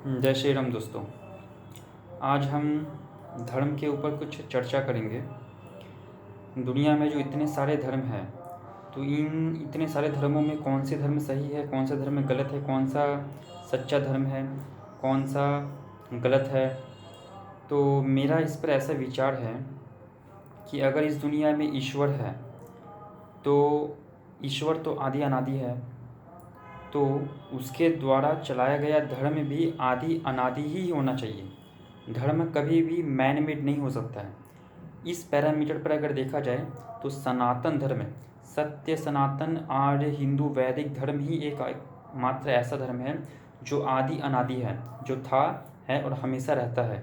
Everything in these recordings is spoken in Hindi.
जय श्री राम दोस्तों। आज हम धर्म के ऊपर कुछ चर्चा करेंगे। दुनिया में जो इतने सारे धर्म हैं, तो इन इतने सारे धर्मों में कौन से धर्म सही है, कौन सा धर्म गलत है, कौन सा सच्चा धर्म है, कौन सा गलत है। तो मेरा इस पर ऐसा विचार है कि अगर इस दुनिया में ईश्वर है तो ईश्वर तो आदि अनादि है, तो उसके द्वारा चलाया गया धर्म भी आदि अनादि ही होना चाहिए। धर्म कभी भी मैन मेड नहीं हो सकता है। इस पैरामीटर पर अगर देखा जाए तो सनातन धर्म, सत्य सनातन आर्य हिंदू वैदिक धर्म ही एक मात्र ऐसा धर्म है जो आदि अनादि है, जो था, है और हमेशा रहता है।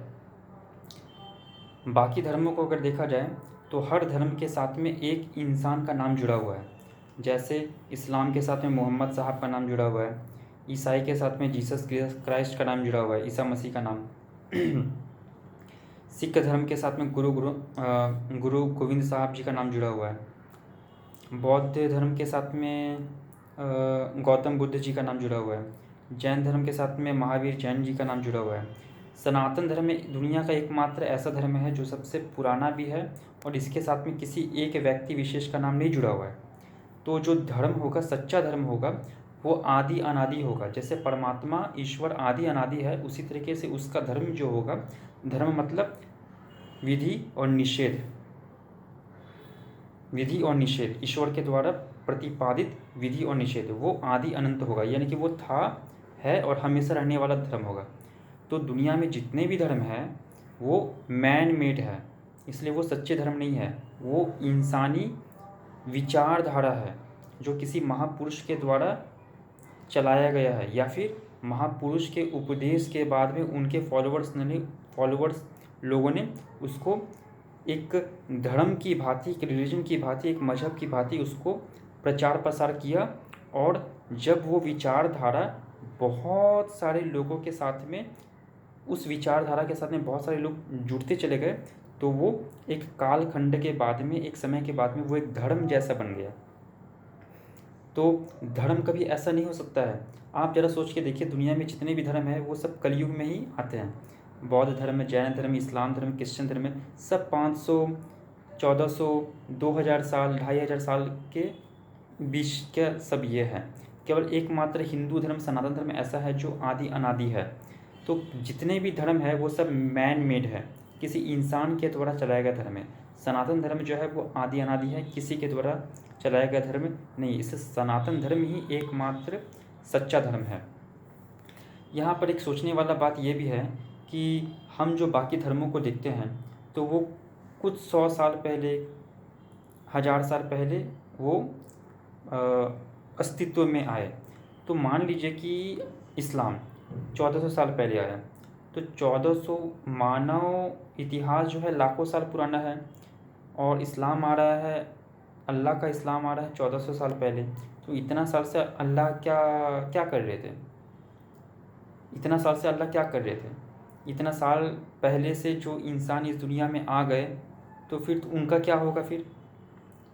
बाकी धर्मों को अगर देखा जाए तो हर धर्म के साथ में एक इंसान का नाम जुड़ा हुआ है। जैसे इस्लाम के साथ में मोहम्मद साहब का नाम जुड़ा हुआ है, ईसाई के साथ में जीसस क्राइस्ट का नाम जुड़ा हुआ है, ईसा मसीह का नाम। सिख धर्म के साथ में गुरु गोविंद साहब जी का नाम जुड़ा हुआ है। बौद्ध धर्म के साथ में गौतम बुद्ध जी का नाम जुड़ा हुआ है। जैन धर्म के साथ में महावीर जैन जी का नाम जुड़ा हुआ है। सनातन धर्म दुनिया का एकमात्र ऐसा धर्म है जो सबसे पुराना भी है और इसके साथ में किसी एक व्यक्ति विशेष का नाम नहीं जुड़ा हुआ है। तो जो धर्म होगा, सच्चा धर्म होगा, वो आदि अनादि होगा। जैसे परमात्मा ईश्वर आदि अनादि है, उसी तरीके से उसका धर्म जो होगा, धर्म मतलब विधि और निषेध, विधि और निषेध, ईश्वर के द्वारा प्रतिपादित विधि और निषेध, वो आदि अनंत होगा। यानी कि वो था, है और हमेशा रहने वाला धर्म होगा। तो दुनिया में जितने भी धर्म हैं वो मैन मेड है, इसलिए वो सच्चे धर्म नहीं है। वो इंसानी विचारधारा है जो किसी महापुरुष के द्वारा चलाया गया है, या फिर महापुरुष के उपदेश के बाद में उनके फॉलोअर्स लोगों ने उसको एक धर्म की भांति, एक रिलीजन की भांति, एक मजहब की भांति उसको प्रचार प्रसार किया। और जब वो विचारधारा बहुत सारे लोगों के साथ में, उस विचारधारा के साथ में बहुत सारे लोग जुड़ते चले गए, तो वो एक कालखंड के बाद में, एक समय के बाद में वो एक धर्म जैसा बन गया। तो धर्म कभी ऐसा नहीं हो सकता है। आप ज़रा सोच के देखिए, दुनिया में जितने भी धर्म हैं वो सब कलयुग में ही आते हैं। बौद्ध धर्म, जैन धर्म, इस्लाम धर्म, क्रिश्चियन धर्म, सब 500, 1400, 2000 साल, 2500 साल के बीच के सब ये हैं। केवल एकमात्र हिंदू धर्म, सनातन धर्म ऐसा है जो आदि अनादि है। तो जितने भी धर्म है वो सब मैन मेड है, किसी इंसान के द्वारा चलाया गया धर्म है। सनातन धर्म जो है वो आदि अनादि है, किसी के द्वारा चलाया गया धर्म नहीं। इससे सनातन धर्म ही एकमात्र सच्चा धर्म है। यहाँ पर एक सोचने वाला बात यह भी है कि हम जो बाकी धर्मों को देखते हैं तो वो कुछ 100 साल पहले, 1000 साल पहले वो अस्तित्व में आए। तो मान लीजिए कि इस्लाम 1400 साल पहले आया, तो 1400 मानव इतिहास जो है लाखों साल पुराना है, और इस्लाम आ रहा है, अल्लाह का इस्लाम आ रहा है 1400 साल पहले। तो इतना साल से अल्लाह क्या क्या कर रहे थे? इतना साल से अल्लाह क्या कर रहे थे? इतना साल पहले से जो इंसान इस दुनिया में आ गए, तो फिर तो उनका क्या होगा फिर?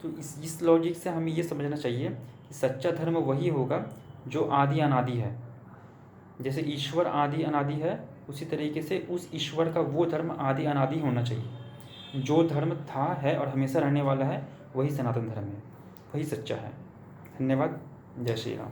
तो इस लॉजिक से हमें ये समझना चाहिए कि सच्चा धर्म वही होगा जो आदि अनादि है। जैसे ईश्वर आदि अनादि है, उसी तरीके से उस ईश्वर का वो धर्म आदि अनादि होना चाहिए। जो धर्म था, है और हमेशा रहने वाला है, वही सनातन धर्म है, वही सच्चा है। धन्यवाद। जय श्री राम।